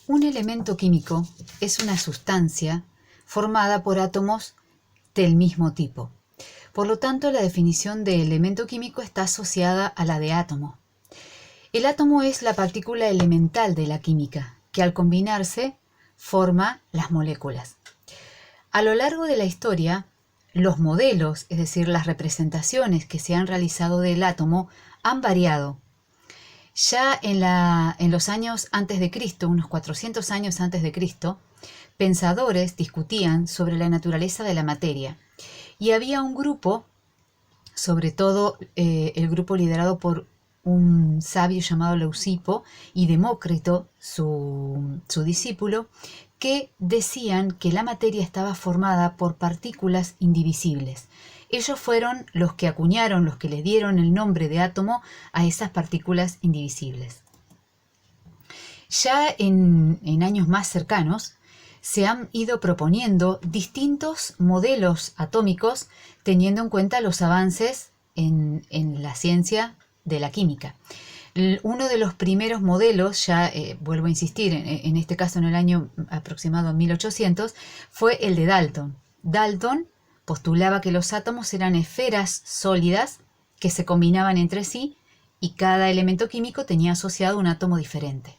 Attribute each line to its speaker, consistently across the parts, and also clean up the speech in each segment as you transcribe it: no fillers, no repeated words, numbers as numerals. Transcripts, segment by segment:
Speaker 1: Un elemento químico es una sustancia formada por átomos del mismo tipo. Por lo tanto, la definición de elemento químico está asociada a la de átomo. El átomo es la partícula elemental de la química, que al combinarse forma las moléculas. A lo largo de la historia, los modelos, es decir, las representaciones que se han realizado del átomo, han variado. Ya en los años antes de Cristo, unos 400 años antes de Cristo, pensadores discutían sobre la naturaleza de la materia. Y había un grupo, sobre todo el grupo liderado por un sabio llamado Leucipo y Demócrito, su discípulo, que decían que la materia estaba formada por partículas indivisibles. Ellos fueron los que acuñaron, los que le dieron el nombre de átomo a esas partículas indivisibles. Ya en años más cercanos se han ido proponiendo distintos modelos atómicos teniendo en cuenta los avances en la ciencia de la química. Uno de los primeros modelos, ya vuelvo a insistir, en este caso en el año aproximado 1800, fue el de Dalton. Dalton postulaba que los átomos eran esferas sólidas que se combinaban entre sí y cada elemento químico tenía asociado un átomo diferente.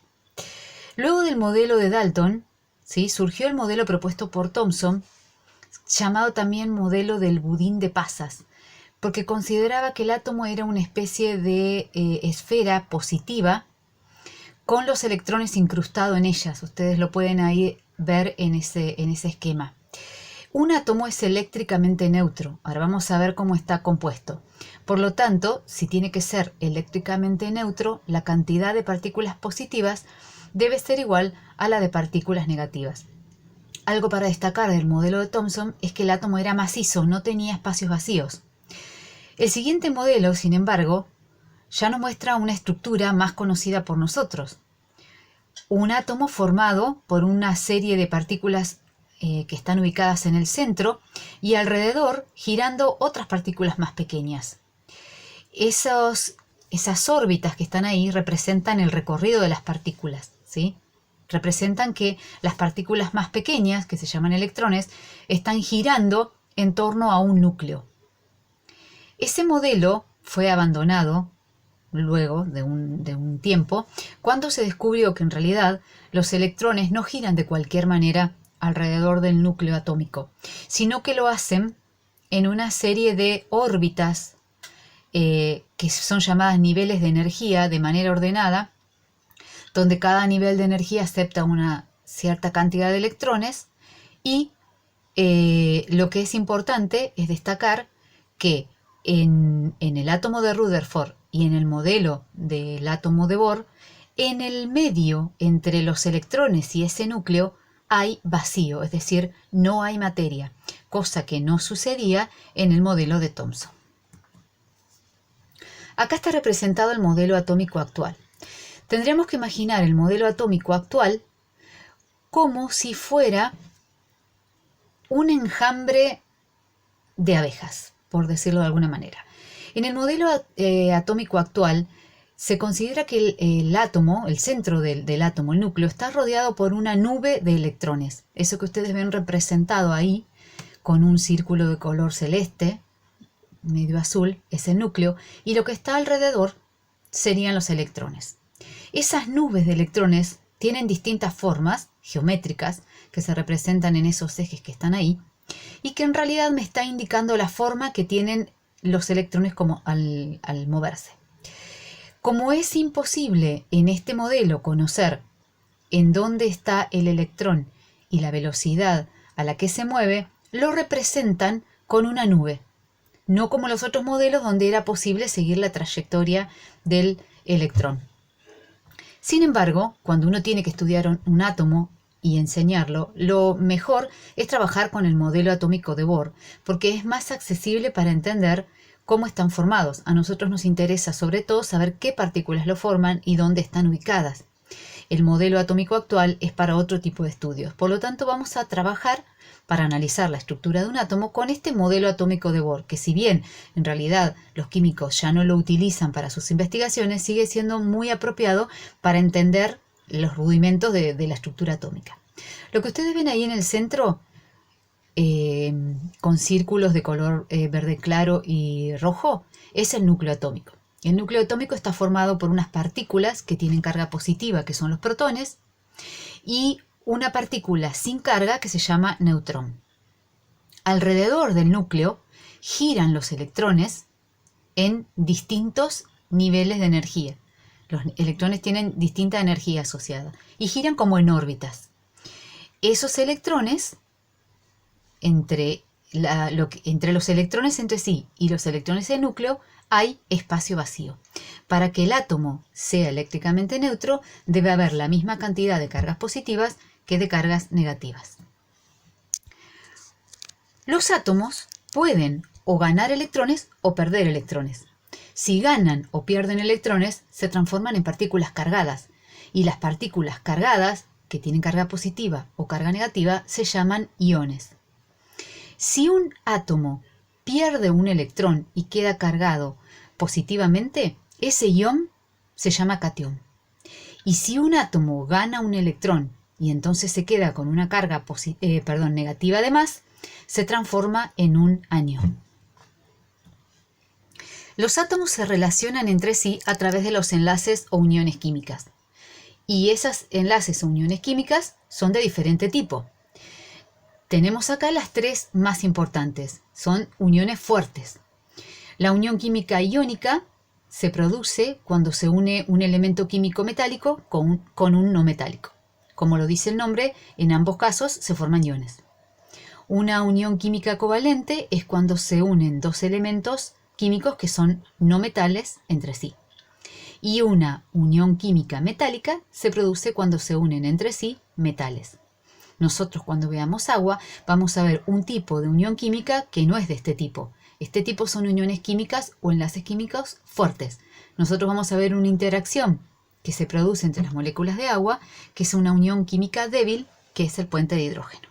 Speaker 1: Luego del modelo de Dalton, ¿sí?, surgió el modelo propuesto por Thomson, llamado también modelo del budín de pasas, porque consideraba que el átomo era una especie de esfera positiva con los electrones incrustados en ellas. Ustedes lo pueden ahí ver en ese esquema. Un átomo es eléctricamente neutro. Ahora vamos a ver cómo está compuesto. Por lo tanto, si tiene que ser eléctricamente neutro, la cantidad de partículas positivas debe ser igual a la de partículas negativas. Algo para destacar del modelo de Thomson es que el átomo era macizo, no tenía espacios vacíos. El siguiente modelo, sin embargo, ya nos muestra una estructura más conocida por nosotros. Un átomo formado por una serie de partículas que están ubicadas en el centro y alrededor girando otras partículas más pequeñas. Esas órbitas que están ahí representan el recorrido de las partículas, ¿sí? Representan que las partículas más pequeñas, que se llaman electrones, están girando en torno a un núcleo. Ese modelo fue abandonado luego de un tiempo, cuando se descubrió que en realidad los electrones no giran de cualquier manera alrededor del núcleo atómico, sino que lo hacen en una serie de órbitas que son llamadas niveles de energía de manera ordenada, donde cada nivel de energía acepta una cierta cantidad de electrones y lo que es importante es destacar que en el átomo de Rutherford y en el modelo del átomo de Bohr, en el medio entre los electrones y ese núcleo hay vacío, es decir, no hay materia, cosa que no sucedía en el modelo de Thomson. Acá está representado el modelo atómico actual. Tendríamos que imaginar el modelo atómico actual como si fuera un enjambre de abejas, por decirlo de alguna manera. En el modelo atómico actual se considera que el átomo, el centro del átomo, el núcleo, está rodeado por una nube de electrones. Eso que ustedes ven representado ahí con un círculo de color celeste, medio azul, es el núcleo, y lo que está alrededor serían los electrones. Esas nubes de electrones tienen distintas formas geométricas que se representan en esos ejes que están ahí y que en realidad me está indicando la forma que tienen los electrones como al moverse. Como es imposible en este modelo conocer en dónde está el electrón y la velocidad a la que se mueve, lo representan con una nube, no como los otros modelos donde era posible seguir la trayectoria del electrón. Sin embargo, cuando uno tiene que estudiar un átomo y enseñarlo, lo mejor es trabajar con el modelo atómico de Bohr, porque es más accesible para entender cómo están formados. A nosotros nos interesa sobre todo saber qué partículas lo forman y dónde están ubicadas. El modelo atómico actual es para otro tipo de estudios. Por lo tanto, vamos a trabajar para analizar la estructura de un átomo con este modelo atómico de Bohr, que si bien en realidad los químicos ya no lo utilizan para sus investigaciones, sigue siendo muy apropiado para entender los rudimentos de la estructura atómica. Lo que ustedes ven ahí en el centro, con círculos de color verde claro y rojo, es el núcleo atómico. El núcleo atómico está formado por unas partículas que tienen carga positiva, que son los protones, y una partícula sin carga que se llama neutrón. Alrededor del núcleo giran los electrones en distintos niveles de energía. Los electrones tienen distinta energía asociada y giran como en órbitas. Esos electrones, entre los electrones entre sí y los electrones del núcleo, hay espacio vacío. Para que el átomo sea eléctricamente neutro, debe haber la misma cantidad de cargas positivas que de cargas negativas. Los átomos pueden o ganar electrones o perder electrones. Si ganan o pierden electrones, se transforman en partículas cargadas, y las partículas cargadas, que tienen carga positiva o carga negativa, se llaman iones. Si un átomo pierde un electrón y queda cargado positivamente, ese ion se llama catión. Y si un átomo gana un electrón y entonces se queda con una carga negativa de más, se transforma en un anión. Los átomos se relacionan entre sí a través de los enlaces o uniones químicas. Y esos enlaces o uniones químicas son de diferente tipo. Tenemos acá las tres más importantes. Son uniones fuertes. La unión química iónica se produce cuando se une un elemento químico metálico con un no metálico. Como lo dice el nombre, en ambos casos se forman iones. Una unión química covalente es cuando se unen dos elementos químicos que son no metales entre sí. Y una unión química metálica se produce cuando se unen entre sí metales. Nosotros, cuando veamos agua, vamos a ver un tipo de unión química que no es de este tipo. Este tipo son uniones químicas o enlaces químicos fuertes. Nosotros vamos a ver una interacción que se produce entre las moléculas de agua, que es una unión química débil, que es el puente de hidrógeno.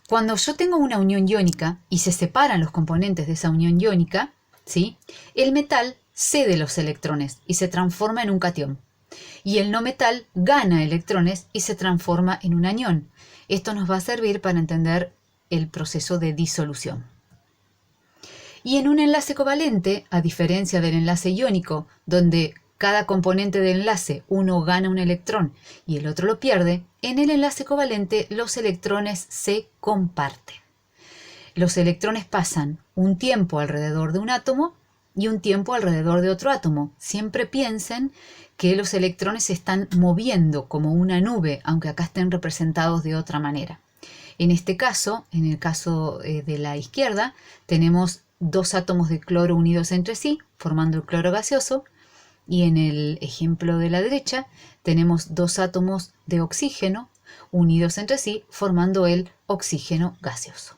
Speaker 1: Cuando yo tengo una unión iónica y se separan los componentes de esa unión iónica, ¿sí?, el metal cede los electrones y se transforma en un catión. Y el no metal gana electrones y se transforma en un anión. Esto nos va a servir para entender el proceso de disolución. Y en un enlace covalente, a diferencia del enlace iónico, donde cada componente del enlace, uno gana un electrón y el otro lo pierde, en el enlace covalente los electrones se comparten. Los electrones pasan un tiempo alrededor de un átomo y un tiempo alrededor de otro átomo. Siempre piensen que los electrones se están moviendo como una nube, aunque acá estén representados de otra manera. En este caso, en el caso de la izquierda, tenemos dos átomos de cloro unidos entre sí, formando el cloro gaseoso, y en el ejemplo de la derecha tenemos dos átomos de oxígeno unidos entre sí, formando el oxígeno gaseoso.